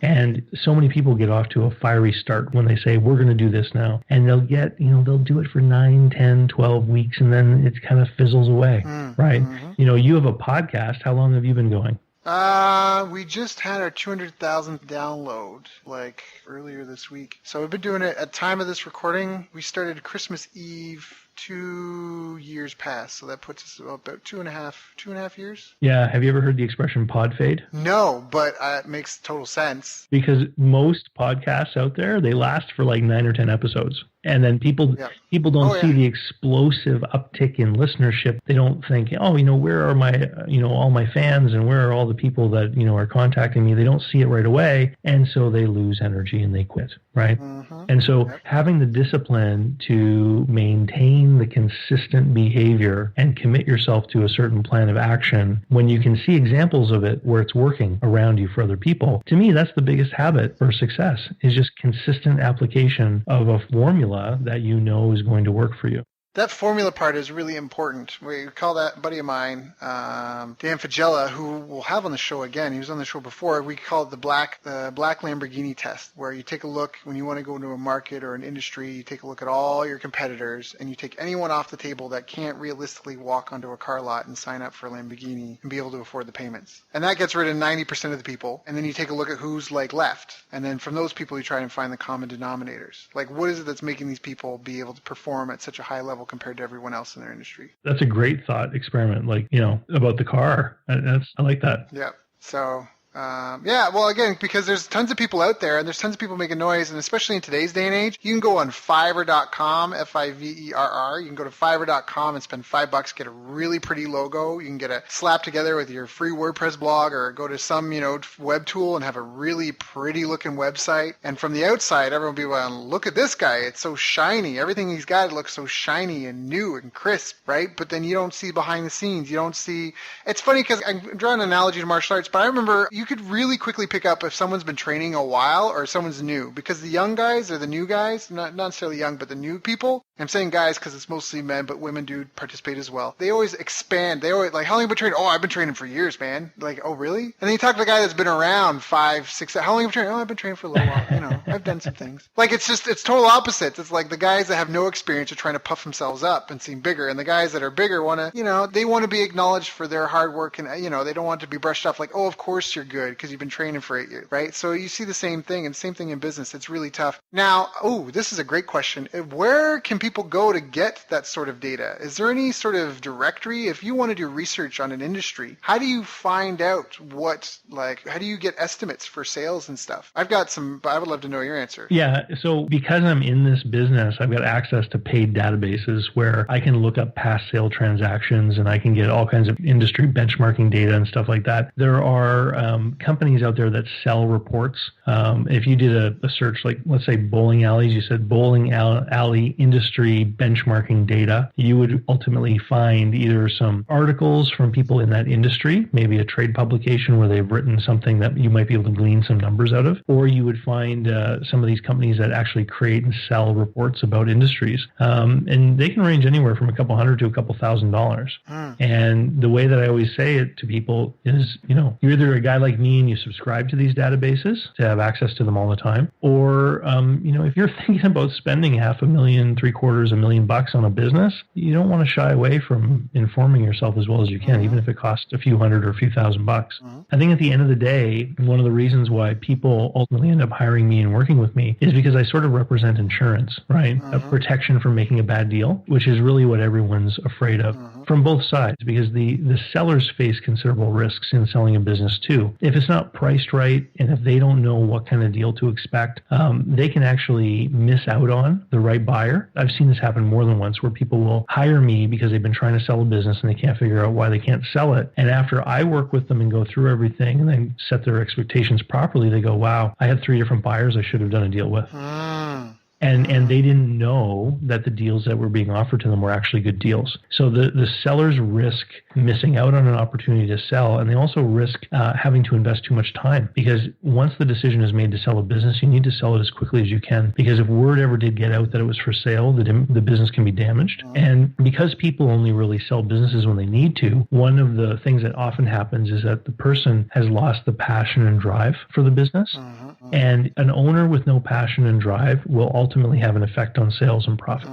And so many people get off to a fiery start when they say, we're going to do this now. And they'll get, they'll do it for 9, 10, 12 weeks, and then it kind of fizzles away, right? You have a podcast. How long have you been going? We just had our 200,000th download like earlier this week. So we've been doing it at time of this recording. We started Christmas Eve 2 years past. So that puts us about two and a half years. Yeah. Have you ever heard the expression pod fade? No, but it makes total sense. Because most podcasts out there, they last for like 9 or 10 episodes. And then people don't see the explosive uptick in listenership. They don't think, where are my, all my fans and where are all the people that, are contacting me? They don't see it right away. And so they lose energy and they quit, right? And so having the discipline to maintain the consistent behavior and commit yourself to a certain plan of action when you can see examples of it where it's working around you for other people, to me, that's the biggest habit for success, is just consistent application of a formula that is going to work for you. That formula part is really important. We call that buddy of mine, Dan Fagella, who we'll have on the show again. He was on the show before. We call it the black Lamborghini test, where you take a look when you want to go into a market or an industry. You take a look at all your competitors, and you take anyone off the table that can't realistically walk onto a car lot and sign up for a Lamborghini and be able to afford the payments. And that gets rid of 90% of the people. And then you take a look at who's left, and then from those people you try and find the common denominators. Like, what is it that's making these people be able to perform at such a high level compared to everyone else in their industry? That's a great thought experiment, about the car. I like that. Yeah. So, well, again, because there's tons of people out there and there's tons of people making noise, and especially in today's day and age, you can go on Fiverr.com, Fiverr. You can go to Fiverr.com and spend $5, get a really pretty logo. You can get a slap together with your free WordPress blog, or go to some, web tool and have a really pretty looking website. And from the outside, everyone will be, well, look at this guy. It's so shiny. Everything he's got looks so shiny and new and crisp, right? But then you don't see behind the scenes. You don't see. It's funny because I'm drawing an analogy to martial arts, but I remember you could really quickly pick up if someone's been training a while or someone's new, because the young guys or the new guys, not necessarily young, but the new people, I'm saying guys because it's mostly men, but women do participate as well. They always expand. They always how long have you been training? Oh, I've been training for years, man. Like, oh, really? And then you talk to the guy that's been around 5, 6, how long have you been training? Oh, I've been training for a little while. I've done some things. Like, it's total opposites. It's like the guys that have no experience are trying to puff themselves up and seem bigger, and the guys that are bigger want to, they want to be acknowledged for their hard work, and, they don't want to be brushed off like, oh, of course you're good because you've been training for 8 years, right? So you see the same thing, and same thing in business. It's really tough. Now, this is a great question. Where can people go to get that sort of data? Is there any sort of directory? If you want to do research on an industry, how do you find out how do you get estimates for sales and stuff? I've got some, but I would love to know your answer. Yeah. So because I'm in this business, I've got access to paid databases where I can look up past sale transactions, and I can get all kinds of industry benchmarking data and stuff like that. There are companies out there that sell reports. If you did a search, like let's say bowling alleys, you said bowling alley industry benchmarking data, you would ultimately find either some articles from people in that industry, maybe a trade publication where they've written something that you might be able to glean some numbers out of, or you would find some of these companies that actually create and sell reports about industries. And they can range anywhere from a couple $100 to a couple $1,000. And the way that I always say it to people is, you're either a guy like me and you subscribe to these databases to have access to them all the time, or, if you're thinking about spending $500,000, $750,000, $1 million on a business, you don't want to shy away from informing yourself as well as you can, even if it costs a few hundred or a few $1,000s. I think at the end of the day, one of the reasons why people ultimately end up hiring me and working with me is because I sort of represent insurance, right? A protection from making a bad deal, which is really what everyone's afraid of from both sides, because the sellers face considerable risks in selling a business too. If it's not priced right, and if they don't know what kind of deal to expect, they can actually miss out on the right buyer. I've seen this happen more than once, where people will hire me because they've been trying to sell a business and they can't figure out why they can't sell it. And after I work with them and go through everything and then set their expectations properly, they go, wow, I had 3 different buyers I should have done a deal with. And they didn't know that the deals that were being offered to them were actually good deals. So the sellers risk missing out on an opportunity to sell, and they also risk having to invest too much time, because once the decision is made to sell a business, you need to sell it as quickly as you can, because if word ever did get out that it was for sale, the business can be damaged. And because people only really sell businesses when they need to, one of the things that often happens is that the person has lost the passion and drive for the business. And an owner with no passion and drive will ultimately have an effect on sales and profit.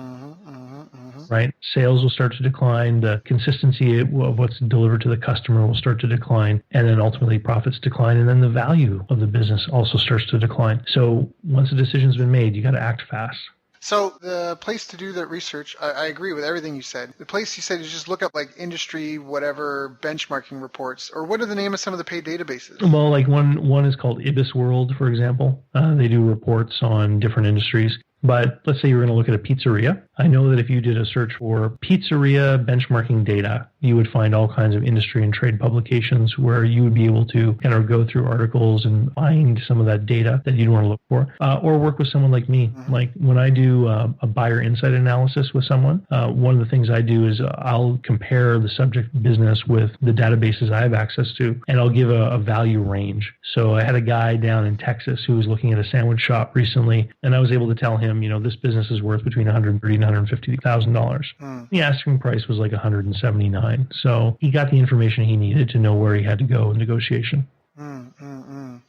Right? Sales will start to decline. The consistency of what's delivered to the customer will start to decline. And then ultimately profits decline. And then the value of the business also starts to decline. So once a decision's been made, you got to act fast. So the place to do that research, I agree with everything you said. The place you said is just look up like industry, whatever, benchmarking reports, or what are the name of some of the paid databases? Well, like one is called Ibis World, for example. They do reports on different industries. But let's say you're going to look at a pizzeria. I know that if you did a search for pizzeria benchmarking data, you would find all kinds of industry and trade publications where you would be able to kind of go through articles and find some of that data that you'd want to look for, or work with someone like me. Like when I do a buyer insight analysis with someone, one of the things I do is I'll compare the subject business with the databases I have access to, and I'll give a value range. So I had a guy down in Texas who was looking at a sandwich shop recently, and I was able to tell him, this business is worth between $130,000 and $150,000. The asking price was like $179,000. So he got the information he needed to know where he had to go in negotiation.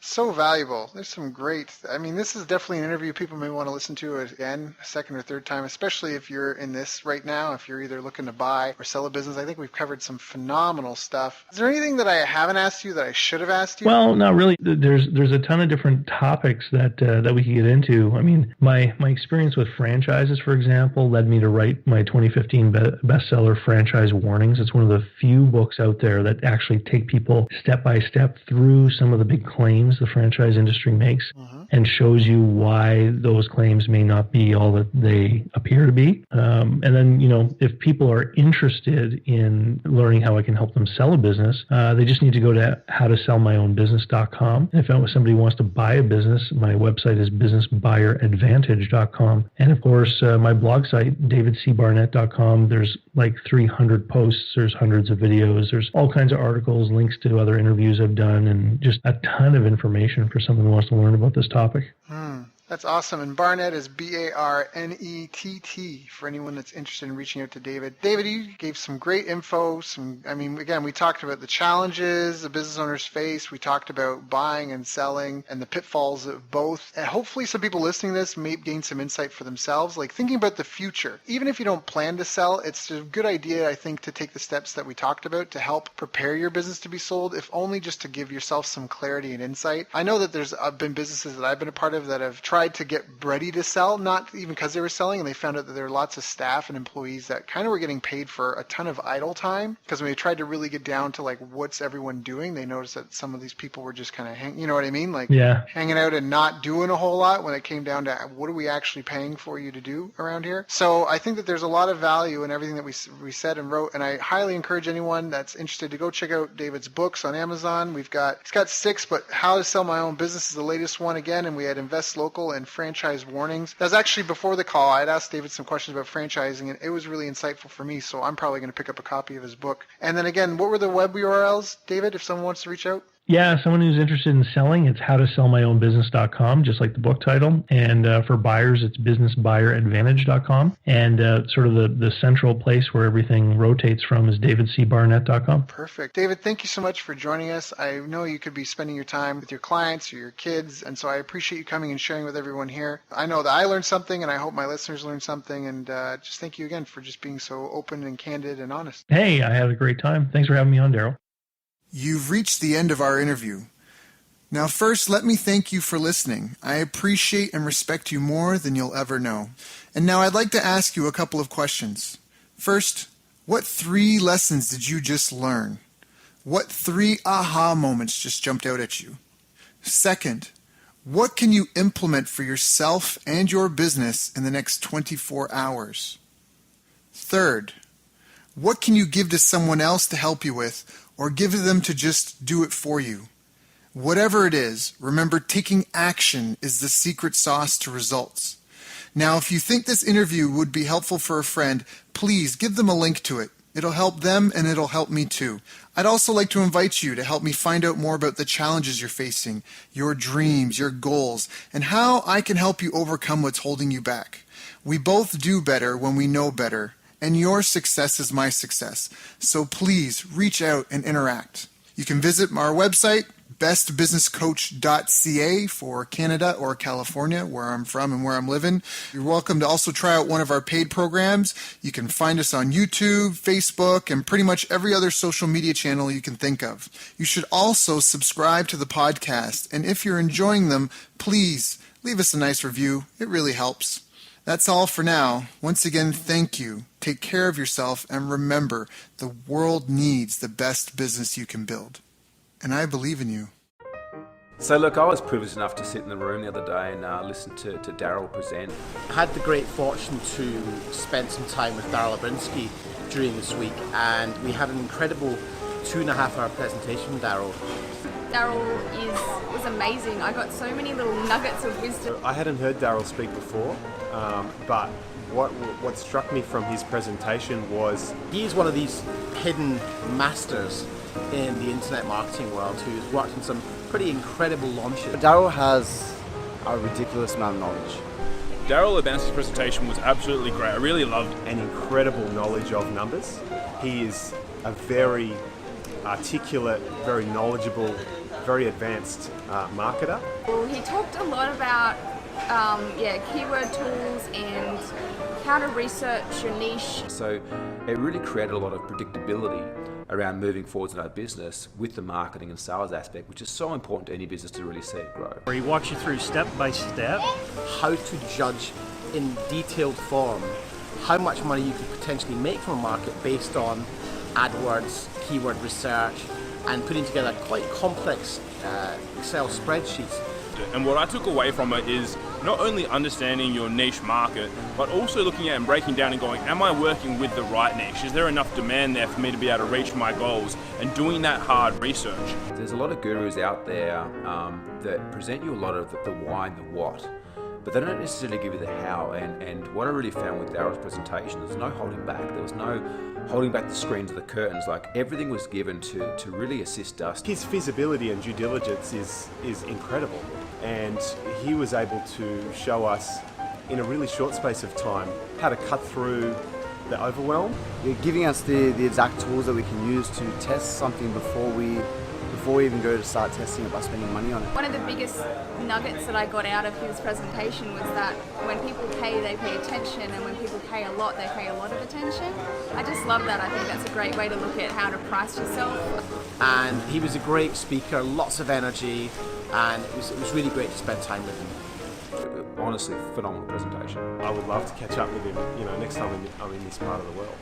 So valuable. There's some great, this is definitely an interview people may want to listen to again, a second or third time, especially if you're in this right now, if you're either looking to buy or sell a business. I think we've covered some phenomenal stuff. Is there anything that I haven't asked you that I should have asked you? Well, not really. There's a ton of different topics that we could get into. My experience with franchises, for example, led me to write my 2015 bestseller, Franchise Warnings. It's one of the few books out there that actually take people step by step through some of the big claims the franchise industry makes and shows you why those claims may not be all that they appear to be. And then, if people are interested in learning how I can help them sell a business, they just need to go to howtosellmyownbusiness.com. And if somebody wants to buy a business, my website is businessbuyeradvantage.com. And of course, my blog site, davidcbarnett.com, there's like 300 posts, there's hundreds of videos, there's all kinds of articles, links to other interviews I've done, and just a ton of information for someone who wants to learn about this topic. That's awesome. And Barnett is Barnett for anyone that's interested in reaching out to David. David, you gave some great info. Again, we talked about the challenges the business owners face. We talked about buying and selling and the pitfalls of both. And hopefully some people listening to this may gain some insight for themselves, like thinking about the future. Even if you don't plan to sell, it's a good idea, I think, to take the steps that we talked about to help prepare your business to be sold, if only just to give yourself some clarity and insight. I know that there's been businesses that I've been a part of that have tried to get ready to sell, not even because they were selling, and they found out that there were lots of staff and employees that kind of were getting paid for a ton of idle time, because when they tried to really get down to like what's everyone doing, they noticed that some of these people were just kind of hanging out and not doing a whole lot when it came down to what are we actually paying for you to do around here. So I think that there's a lot of value in everything that we said and wrote, and I highly encourage anyone that's interested to go check out David's books on Amazon. He's got 6, but How to Sell My Own Business is the latest one again, and we had Invest Local and Franchise Warnings. That was actually before the call. I had asked David some questions about franchising, and it was really insightful for me, so I'm probably going to pick up a copy of his book. And then again, what were the web URLs, David, if someone wants to reach out? Yeah, someone who's interested in selling, it's howtosellmyownbusiness.com, just like the book title. And for buyers, it's businessbuyeradvantage.com. And sort of the central place where everything rotates from is davidcbarnett.com. Perfect. David, thank you so much for joining us. I know you could be spending your time with your clients or your kids, and so I appreciate you coming and sharing with everyone here. I know that I learned something, and I hope my listeners learned something, and just thank you again for just being so open and candid and honest. Hey, I had a great time. Thanks for having me on, Daryl. You've reached the end of our interview. Now, first, let me thank you for listening. I appreciate and respect you more than you'll ever know. And now I'd like to ask you a couple of questions. First, what 3 lessons did you just learn? What 3 aha moments just jumped out at you? Second, what can you implement for yourself and your business in the next 24 hours? Third, what can you give to someone else to help you with, or give to them to just do it for you? Whatever it is, remember, taking action is the secret sauce to results. Now, if you think this interview would be helpful for a friend, please give them a link to it. It'll help them and it'll help me too. I'd also like to invite you to help me find out more about the challenges you're facing, your dreams, your goals, and how I can help you overcome what's holding you back. We both do better when we know better, and your success is my success. So please reach out and interact. You can visit our website, bestbusinesscoach.ca for Canada or California, where I'm from and where I'm living. You're welcome to also try out one of our paid programs. You can find us on YouTube, Facebook, and pretty much every other social media channel you can think of. You should also subscribe to the podcast, and if you're enjoying them, please leave us a nice review. It really helps. That's all for now. Once again, thank you. Take care of yourself, and remember, the world needs the best business you can build. And I believe in you. So look, I was privileged enough to sit in the room the other day and listen to Daryl present. I had the great fortune to spend some time with Daryl Abrinsky during this week, and we had an incredible 2.5-hour presentation from Daryl. Daryl was amazing. I got so many little nuggets of wisdom. I hadn't heard Daryl speak before, but what struck me from his presentation was he's one of these hidden masters in the internet marketing world who's worked on some pretty incredible launches. Daryl has a ridiculous amount of knowledge. Daryl Abrinsky's presentation was absolutely great. I really loved an incredible knowledge of numbers. He is a very articulate, very knowledgeable, very advanced marketer. Well, he talked a lot about keyword tools and how to research your niche. So it really created a lot of predictability around moving forwards in our business with the marketing and sales aspect, which is so important to any business to really see it grow. Where he walks you through step by step how to judge in detailed form how much money you could potentially make from a market based on AdWords, keyword research, and putting together quite complex Excel spreadsheets. And what I took away from it is not only understanding your niche market, but also looking at and breaking down and going, am I working with the right niche? Is there enough demand there for me to be able to reach my goals? And doing that hard research. There's a lot of gurus out there that present you a lot of the why and the what, but they don't necessarily give you the how. And what I really found with Daryl's presentation, there's no holding back. There was no holding back the screens or the curtains. Like, everything was given to really assist us. His feasibility and due diligence is incredible, and he was able to show us in a really short space of time how to cut through the overwhelm. You're giving us the exact tools that we can use to test something before we even go to start testing it by spending money on it. One of the biggest nuggets that I got out of his presentation was that when people pay, they pay attention, and when people pay a lot, they pay a lot of attention. I just love that. I think that's a great way to look at how to price yourself. And he was a great speaker, lots of energy, and it was really great to spend time with him. Honestly, phenomenal presentation. I would love to catch up with him, next time I'm in this part of the world.